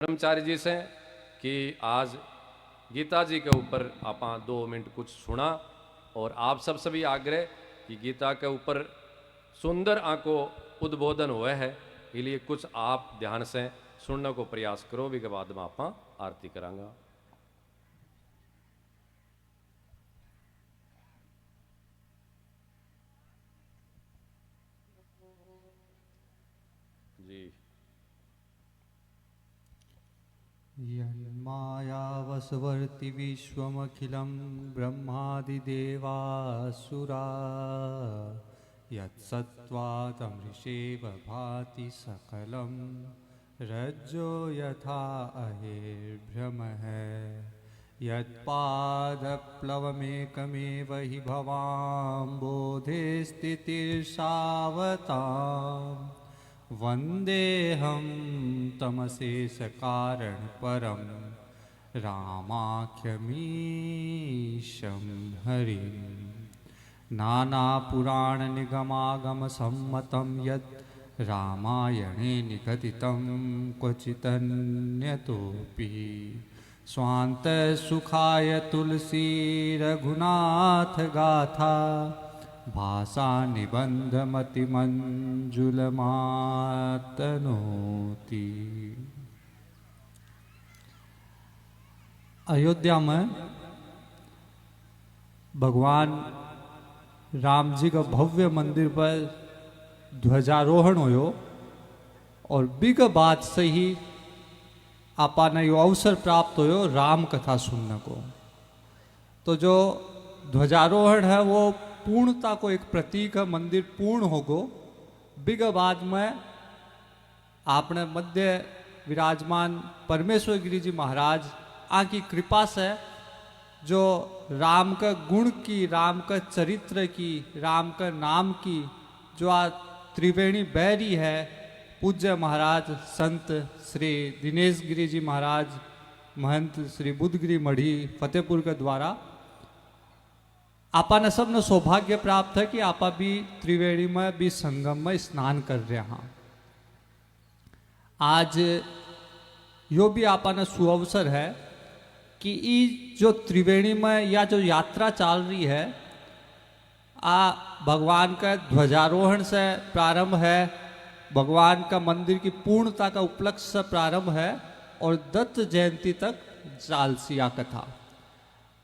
ब्रह्मचारी जी से कि आज गीता जी के ऊपर आप 2 मिनट कुछ सुना और आप सब सभी आग्रह कि गीता के ऊपर सुंदर आंको उद्बोधन हुए है इसलिए कुछ आप ध्यान से सुनने को प्रयास करो भी के बाद में आप आरती करांगा। जी यन्मायावसवर्ति विश्वमखिलं ब्रह्मादिदेवासुरा यत्सत्त्वादमृषेव भाति सकलं रज्जो यथा अहेर्भ्रमः यत्पादप्लवमेकमेव हि भवाम्बोधे स्थितिर्षावताम् वन्देऽहं तमशेषकारणपरं रामाख्यमीशं हरिं नानापुराणनिगमागमसम्मतं यत् रामायणे निगदितं क्वचिदन्यतोऽपि स्वान्तसुखाय तुलसीरघुनाथगाथा भाषा निबंधमतिमंजुलमातनोति। अयोध्या में भगवान राम जी का भव्य मंदिर पर ध्वजारोहण होयो और बिग बात से ही आपाने यो अवसर प्राप्त होयो राम कथा सुनने को। तो जो ध्वजारोहण है वो पूर्णता को एक प्रतीक है, मंदिर पूर्ण होगो। बिग बाद में आपने मध्य विराजमान परमेश्वर गिरी जी महाराज आकी कृपा से जो राम का गुण की, राम का चरित्र की, राम का नाम की जो आ त्रिवेणी बैरी है, पूज्य महाराज संत श्री दिनेश गिरी जी महाराज महंत श्री बुद्धगिरी मढ़ी फतेहपुर के द्वारा आपा ने सबने सौभाग्य प्राप्त है कि आपा भी त्रिवेणी में भी संगम में स्नान कर रहे हैं। आज यो भी आपा ने सुअवसर है कि ये जो त्रिवेणी में या जो यात्रा चल रही है भगवान का ध्वजारोहण से प्रारंभ है, भगवान का मंदिर की पूर्णता का उपलक्ष्य से प्रारंभ है और दत्त जयंती तक चालसिया कथा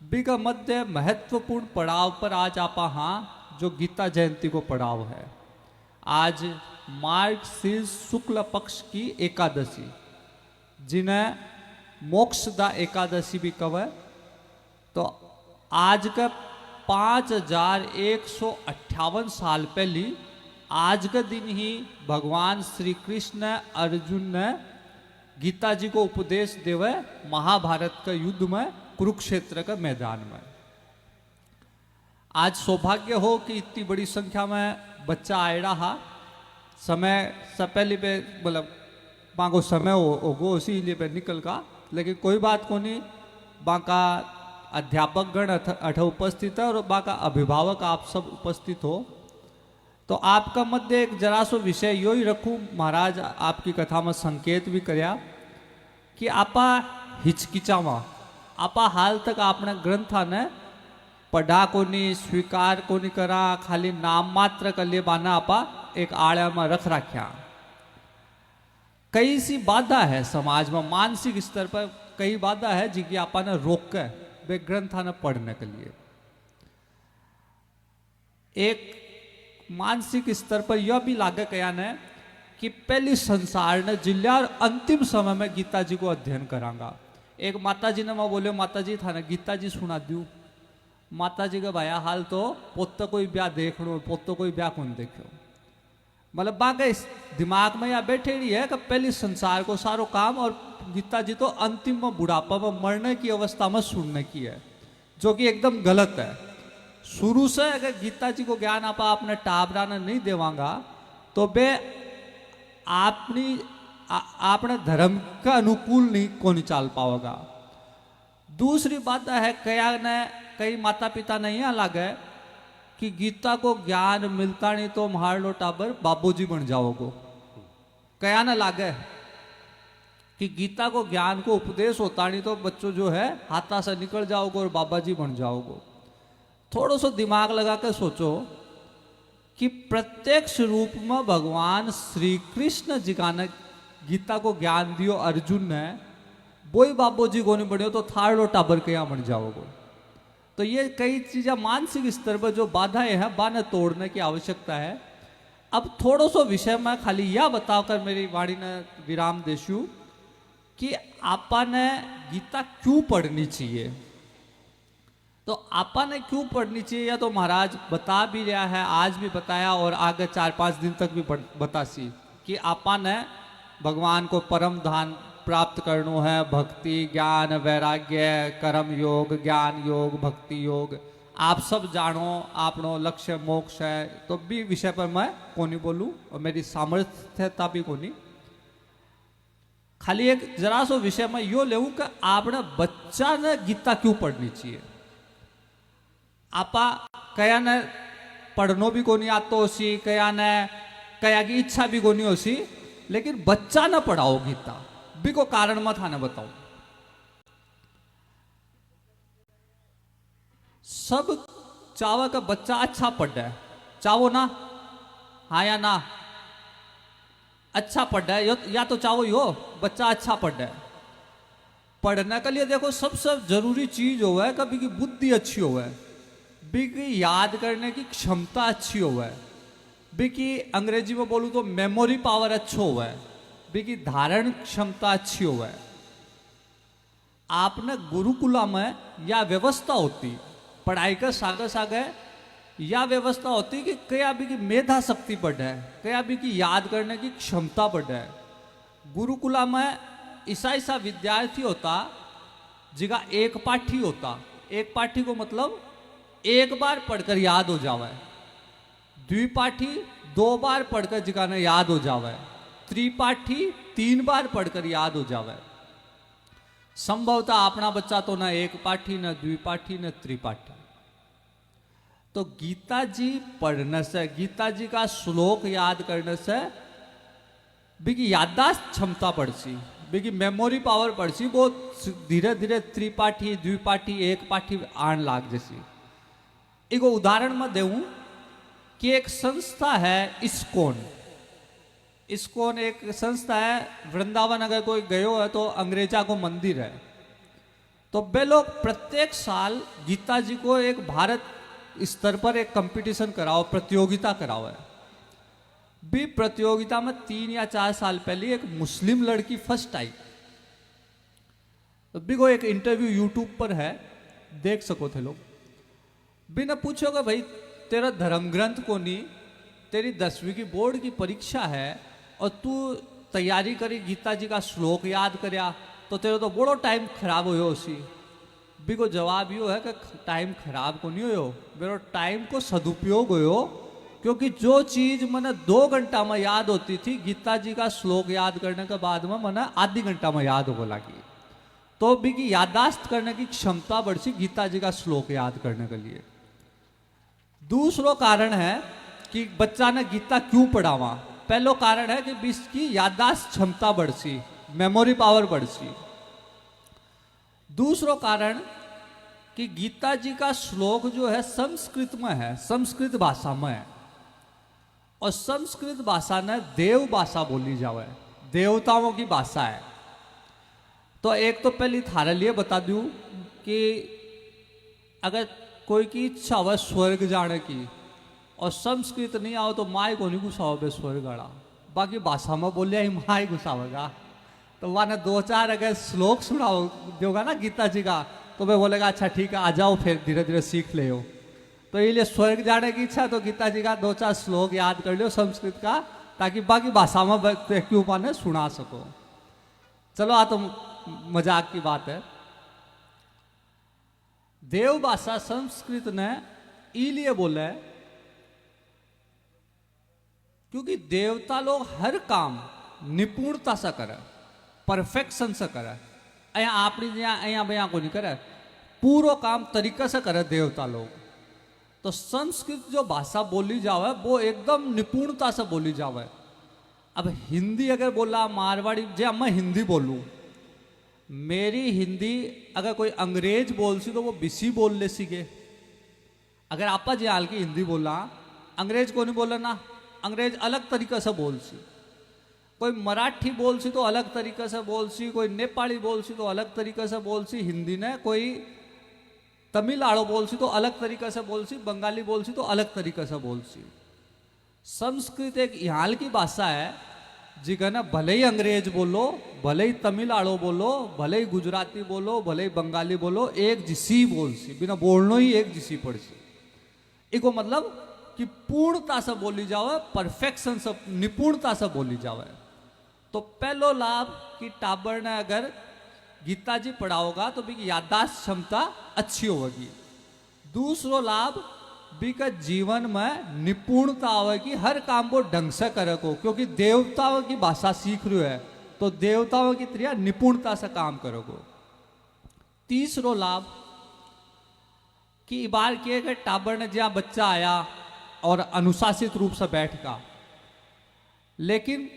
बिगा मध्य महत्वपूर्ण पड़ाव पर आज आपा हाँ जो गीता जयंती को पड़ाव है। आज मार्गशीर्ष शुक्ल पक्ष की एकादशी जिन्हें मोक्षदा एकादशी भी कहे, तो आज का 5158 साल पहले आज के दिन ही भगवान श्री कृष्ण अर्जुन ने गीता जी को उपदेश देवे महाभारत का युद्ध में कुरुक्षेत्र का मैदान में। आज सौभाग्य हो कि इतनी बड़ी संख्या में बच्चा आए रहा, समय से पहले पे मतलब बाको समय होगो इसीलिए पे निकल का, लेकिन कोई बात को नहीं। बाका अध्यापक गण अठ उपस्थित है और बाका अभिभावक आप सब उपस्थित हो। तो आपका मध्य एक जरा सो विषय यो ही रखूँ, महाराज आपकी कथा में संकेत भी करया कि आपा हिचकिचावा, आपा हाल तक आपने ग्रंथा ने पढ़ा को नहीं, स्वीकार को नहीं करा, खाली नाम मात्र कर लिए बाना आपा एक आड़ा में रख रख्या। कई सी बाधा है समाज में, मानसिक स्तर पर कई बाधा है जिनकी आपा ने रोक के वे ग्रंथा ने पढ़ने के लिए। एक मानसिक स्तर पर यह भी लागे कया ने कि पहली संसार ने जिल्या और अंतिम समय में गीता जी को अध्ययन करांगा। एक माता जी ने मैं बोले माता जी था ना गीता जी सुना दू। माता जी का भाया हाल तो पोत कोई ब्याह देख लो, पोत कोई ब्याह कौन देखो, मतलब बागे दिमाग में या बैठे रही है कि पहली संसार को सारो काम और गीता जी तो अंतिम में बुढ़ापा में मरने की अवस्था में सुनने की है, जो कि एकदम गलत है। शुरू से अगर गीता जी को ज्ञान आपा आपने टाबरा ने नहीं देवांगा तो बे आपने धर्म का अनुकूल नहीं कौन चाल पाओगा। दूसरी बात है कई माता पिता नहीं लगे कि गीता को ज्ञान मिलता नहीं तो मार लो टाबर बाबूजी बन जाओगो, कया न लागे कि गीता को ज्ञान को उपदेश होता नहीं तो बच्चों जो है हाथा से निकल जाओगे और बाबा जी बन जाओगे। थोड़ा सा दिमाग लगा कर सोचो कि प्रत्यक्ष रूप में भगवान श्री कृष्ण जी का ने गीता को ज्ञान दियो अर्जुन ने, वो ही बाबू जी को नहीं बढ़ियो तो थार्ड और टाबर के यहाँ बन जाओगे। तो ये कई चीज़ें मानसिक स्तर पर जो बाधाएं हैं बाने तोड़ने की आवश्यकता है। अब थोड़ा सा विषय में खाली यह बताकर मेरी वाणी ने विराम देशू कि आपा ने गीता क्यों पढ़नी चाहिए। तो आपा ने क्यों पढ़नी चाहिए या तो महाराज बता भी रहा है, आज भी बताया और आगे 4-5 दिन तक भी बतासी कि आपा ने भगवान को परम धाम प्राप्त करनो है, भक्ति ज्ञान वैराग्य कर्म योग ज्ञान योग भक्ति योग आप सब जानो, आपनो लक्ष्य मोक्ष है। तो भी विषय पर मैं कोनी बोलूं और मेरी सामर्थ्यता भी कोनी, खाली एक जरा सो विषय में यो लेऊं कि आपने बच्चा ने गीता क्यों पढ़नी चाहिए। आपा कया ने पढ़नो भी कोनी आतो होसी, कया ने कया की इच्छा भी कोनी होसी, लेकिन बच्चा न पढ़ाओ गीता भी को कारण मत थाने बताओ। सब चावा का बच्चा अच्छा पढ़ रहा है, चाहो ना, हाँ या ना, अच्छा पढ़ रहा है या तो चाहो यो बच्चा अच्छा पढ़ रहा है। पढ़ने के लिए देखो सबसे जरूरी चीज हो है कभी की बुद्धि अच्छी हो है, भी की याद करने की क्षमता अच्छी हो है, भी की अंग्रेजी में बोलूँ तो मेमोरी पावर अच्छो हो है, भी की धारण क्षमता अच्छी हो है। आपने गुरुकुला में या व्यवस्था होती पढ़ाई का सागे सागे या व्यवस्था होती कि कया भी की मेधा शक्ति बढ़ है, कया भी की याद करने की क्षमता बढ़ है। गुरुकुला में ऐसा विद्यार्थी होता जिका एक पाठी होता, एक पाठी को मतलब एक बार पढ़कर याद हो जावे, द्विपाठी 2 बार पढ़कर जिका ने याद हो जावे, त्रिपाठी 3 बार पढ़कर याद हो जावे। संभवतः अपना बच्चा तो ना एक पाठी न द्विपाठी न त्रिपाठी। तो गीता जी पढ़ने से, गीता जी का श्लोक याद करने से बिकी याददाश्त क्षमता बढ़ती, बिकी मेमोरी पावर बढ़ती, वो धीरे धीरे त्रिपाठी द्विपाठी एक पाठी आन लाग जैसी। एक उदाहरण में देऊं कि एक संस्था है इस्कॉन। इस्कॉन एक संस्था है, वृंदावन अगर कोई गयो है तो अंग्रेजा को मंदिर है। तो वे लोग प्रत्येक साल गीता जी को एक भारत स्तर पर एक कंपटीशन कराओ, प्रतियोगिता कराओ है। भी प्रतियोगिता में 3 या 4 साल पहले एक मुस्लिम लड़की फर्स्ट आई। तो भी को एक इंटरव्यू यूट्यूब पर है, देख सको थे लोग। भी ने पूछोगे भाई तेरा धर्म ग्रंथ को नहीं, तेरी 10वीं की बोर्ड की परीक्षा है और तू तैयारी करी गीता जी का श्लोक याद करया तो तेरा तो बड़ो टाइम खराब हो उसी। भी को जवाब यो है कि टाइम खराब को नहीं हो, मेरा टाइम को सदुपयोग हो, क्योंकि जो चीज मैंने 2 घंटा में याद होती थी गीता जी का श्लोक याद करने के बाद में मैंने आधी घंटा में याद हो लगी। तो भी की याददाश्त करने की क्षमता बढ़ी गीता जी का श्लोक याद करने के लिए। दूसरो कारण है कि बच्चा ने गीता क्यों पढ़ावा। पहलो कारण है कि इसकी याददाश्त क्षमता बढ़ी, मेमोरी पावर बढ़ी। दूसरो कारण कि गीता जी का श्लोक जो है संस्कृत में है, संस्कृत भाषा में है, और संस्कृत भाषा ने देव भाषा बोली जावे, देवताओं की भाषा है। तो एक तो पहले थारे लिए बता दूं कि अगर कोई की इच्छा हो स्वर्ग जाने की और संस्कृत नहीं आओ तो माई को नहीं घुसाओगे स्वर्ग आड़ा, बाकी भाषा में बोलिया ही माई घुसावेगा। तो वहां 2-4 अगर श्लोक सुनाओ दोगा ना गीता जी का तो मैं बोलेगा अच्छा ठीक है आ जाओ, फिर धीरे धीरे सीख ले हो। तो इसलिए स्वर्ग जाने की इच्छा तो गीता जी का 2-4 श्लोक याद कर लो संस्कृत का, ताकि बाकी भाषा में क्यों पाने सुना सको। चलो आ तो मजाक की बात है। देव भाषा संस्कृत ने इसलिए बोले क्योंकि देवता लोग हर काम निपुणता से करे, परफेक्शन से करे। अँ अपनी अँ बया को नहीं करे, पूरा काम तरीके से करे देवता लोग। तो संस्कृत जो भाषा बोली जावे वो एकदम निपुणता से बोली जावे। अब हिंदी अगर बोला मारवाड़ी जे मैं हिंदी बोलूँ, मेरी हिंदी अगर कोई अंग्रेज बोल सी तो वो बिसी बोल ले सीगे। अगर आपा जे हाल की हिंदी बोला, अंग्रेज को नहीं बोला ना, अंग्रेज अलग तरीका से बोल सी। कोई मराठी बोल सी तो अलग तरीका से बोल सी, कोई नेपाली बोल सी तो अलग तरीका से बोल सी हिंदी ने, कोई तमिलनाडु बोल सी तो अलग तरीका से बोल सी, बंगाली बोल सी तो अलग तरीका से बोल सी। संस्कृत एक यहाँ की भाषा है जिका ना भले ही अंग्रेज बोलो, भले ही तमिलनाडु बोलो, भले ही गुजराती बोलो, भले ही बंगाली बोलो, एक जिसी बोल सी, बिना बोलनो ही एक जिसी पड़ सी। इको मतलब कि पूर्णता से बोली जावे, परफेक्शन से, निपुणता से बोली जावे। तो पहलो लाभ कि टाबर ने अगर गीता जी पढ़ाओगा तो भी याददाश्त क्षमता अच्छी होगी। दूसरो लाभ भी का जीवन में निपुणता आवेगी, हर काम को ढंग से करे को, क्योंकि देवताओं की भाषा सीख रहे है तो देवताओं की तरह निपुणता से काम करोगे। तीसरो लाभ कि बार किए गए टाबर ने जहाँ बच्चा आया और अनुशासित रूप से बैठगा, लेकिन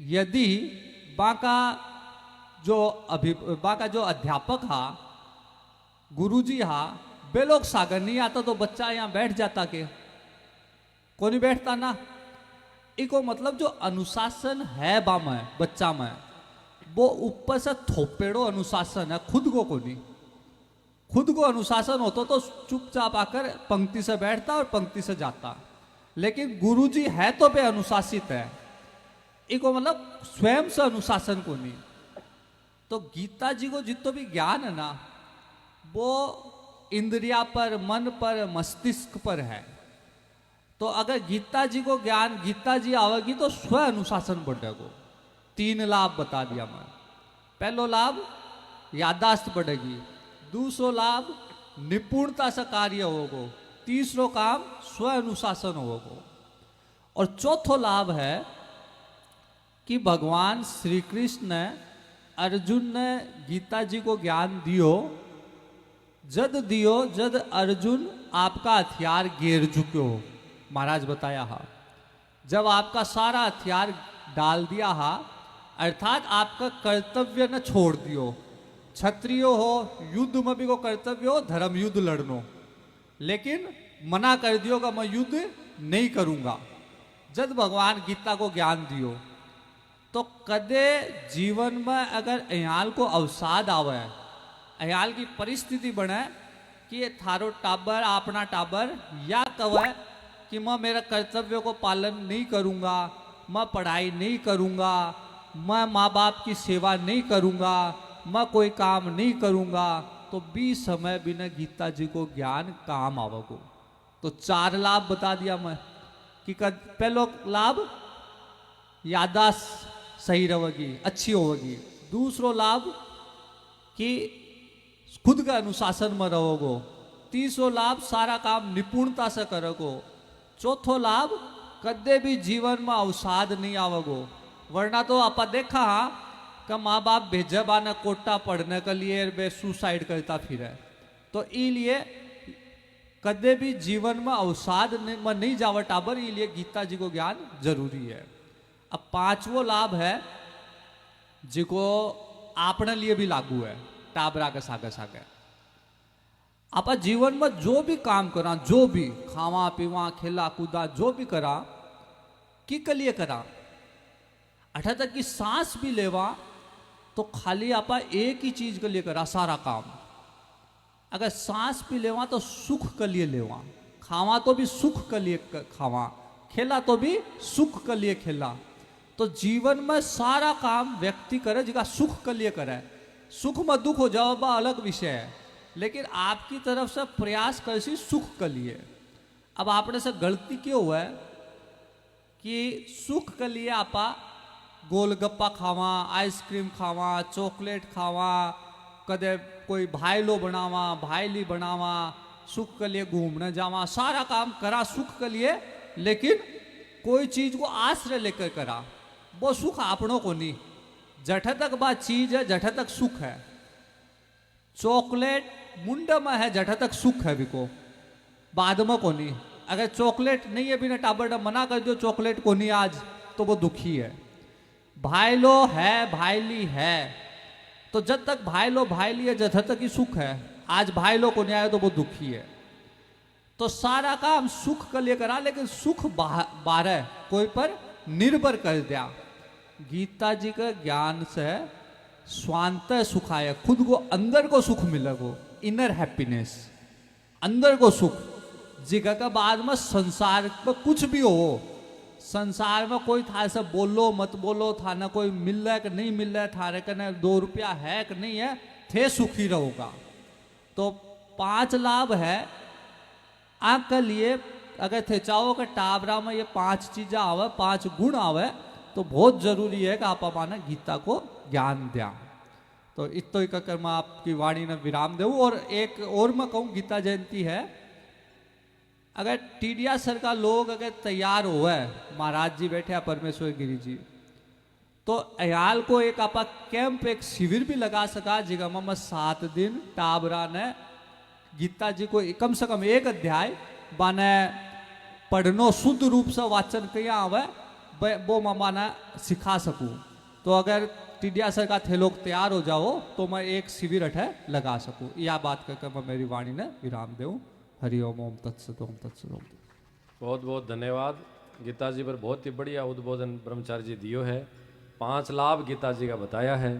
यदि बाका जो अध्यापक हा, गुरुजी हा, वे लोग सागर नहीं आता तो बच्चा यहाँ बैठ जाता के, को नहीं बैठता ना। इको मतलब जो अनुशासन है बा में बच्चा में, वो ऊपर से थोपेड़ो अनुशासन है, खुद को नहीं। खुद को अनुशासन होता तो चुपचाप आकर पंक्ति से बैठता और पंक्ति से जाता, लेकिन गुरुजी है तो वे अनुशासित है, इको मतलब स्वयं से अनुशासन को नहीं। तो गीता जी को जितो भी ज्ञान है ना, वो इंद्रिया पर, मन पर, मस्तिष्क पर है। तो अगर गीता जी को ज्ञान गीता जी आवेगी तो स्व अनुशासन बढ़ेगा। 3 लाभ बता दिया मैं। पहलो लाभ याददाश्त बढ़ेगी, दूसरो लाभ निपुणता से कार्य होगा, तीसरो काम स्व अनुशासन होगा, और चौथो लाभ है कि भगवान श्री कृष्ण ने अर्जुन ने गीता जी को ज्ञान दियो जद अर्जुन आपका हथियार गिर चुक्यो। महाराज बताया हा, जब आपका सारा हथियार डाल दिया हा, अर्थात आपका कर्तव्य न छोड़ दियो। क्षत्रिय हो, युद्ध में भी को कर्तव्य हो, धर्म युद्ध लड़नो, लेकिन मना कर दियो कि मैं युद्ध नहीं करूंगा। जब भगवान गीता को ज्ञान दियो तो कदे जीवन में अगर अयाल को अवसाद आवे, अयाल की परिस्थिति बने कि ये थारो टाबर, अपना टाबर या कहे कि मैं मेरा कर्तव्य को पालन नहीं करूंगा, मैं पढ़ाई नहीं करूंगा, मैं माँ बाप की सेवा नहीं करूंगा, मैं कोई काम नहीं करूंगा, तो 20 समय बिना गीता जी को ज्ञान काम आवगो। तो 4 लाभ बता दिया मैं कि पहलो लाभ याददाश्त सही रहेगी, अच्छी होगी। दूसरो लाभ कि खुद का अनुशासन में रहोगो। तीसरो लाभ सारा काम निपुणता से करोगो। चौथो लाभ कदे भी जीवन में अवसाद नहीं आवगो, वरना तो आप देखा कि माँ बाप भेजे बाने कोटा पढ़ने के लिए वे सुसाइड करता फिरे। तो इसलिए कदे भी जीवन में अवसाद में नहीं जावे टाबर, इसलिए गीता जी को ज्ञान जरूरी है। अब 5वां लाभ है जिको अपने लिए भी लागू है, टाबरा के सागे सागे आप जीवन में जो भी काम करा, जो भी खावा पीवा खेला कूदा जो भी करा कि के लिए करा, अठा तक की सांस भी लेवा तो खाली आप एक ही चीज के लिए करा सारा काम। अगर सांस भी लेवा तो सुख के लिए लेवा, खावा तो भी सुख के लिए खावा, खेला तो भी सुख के लिए खेला। तो जीवन में सारा काम व्यक्ति करे जिसका सुख के लिए करे। सुख में दुख हो जाओ बा अलग विषय है, लेकिन आपकी तरफ से प्रयास कैसी सुख के लिए। अब आपने से गलती क्यों हुआ है कि सुख के लिए आपा गोलगप्पा खावा, आइसक्रीम खावा, चॉकलेट खावा, कदे कोई भाईलो बनावा, भाईली बनावा, सुख के लिए घूमने जावा, सारा काम करा सुख के लिए, लेकिन कोई चीज को आश्रय लेकर करा, वो सुख आपनों को नहीं। जठे तक बात चीज है, जठे तक सुख है। चॉकलेट मुंडा में है, जठे तक सुख है बिको, बाद में को नहीं। अगर चॉकलेट नहीं है बिना टाबर मना कर दो चॉकलेट को नहीं आज, तो वो दुखी है। भाईलो है भाईली है, तो जब तक भाईलो भाईली है जब तक ही सुख है। आज भाईलो को नहीं आया तो वो दुखी है। तो सारा काम सुख का लेकर आ, लेकिन सुख बारह कोई पर निर्भर कर दिया। गीता जी का ज्ञान से स्वांत सुख आया, खुद को अंदर को सुख मिले, को इनर हैप्पीनेस, अंदर को सुख। जिगा का बाद में संसार में कुछ भी हो, संसार में कोई था से बोलो मत बोलो, था ना कोई मिल रहा है कि नहीं मिल रहा है, थारे कने 2 रुपया है कि नहीं है, थे सुखी रहोगा। तो 5 लाभ है आँख के लिए। अगर थे चाहो कि टाबरा में ये 5 चीजें आवे, 5 गुण आवे, तो बहुत जरूरी है कि आप अपना गीता को ज्ञान दिया। तो इतो ही कर मैं आपकी वाणी ने विराम दूँ। और एक और मैं कहूँ, गीता जयंती है, अगर टीडिया सर का लोग अगर तैयार हो है, महाराज जी बैठे हैं परमेश्वर गिरी जी, तो अयाल को एक आपा कैंप, एक शिविर भी लगा सका, जिगम में 7 दिन टाबरा ने गीता जी को कम से कम 1 अध्याय बाने पढ़नो, शुद्ध रूप से वाचन किया आवे, वो माना सिखा सकूं। तो अगर टिडिया सर का थे लोग तैयार हो जाओ तो मैं एक शिविर अठे लगा सकूं। यह बात कहकर मैं मेरी वाणी ने विराम दूं। हरि ओम, ओम तत्सत, ओम तत्सत, ओम तत्सत। बहुत बहुत धन्यवाद। गीता जी पर बहुत ही बढ़िया उद्बोधन ब्रह्मचारी जी दियो है। 5 लाभ गीता जी का बताया है।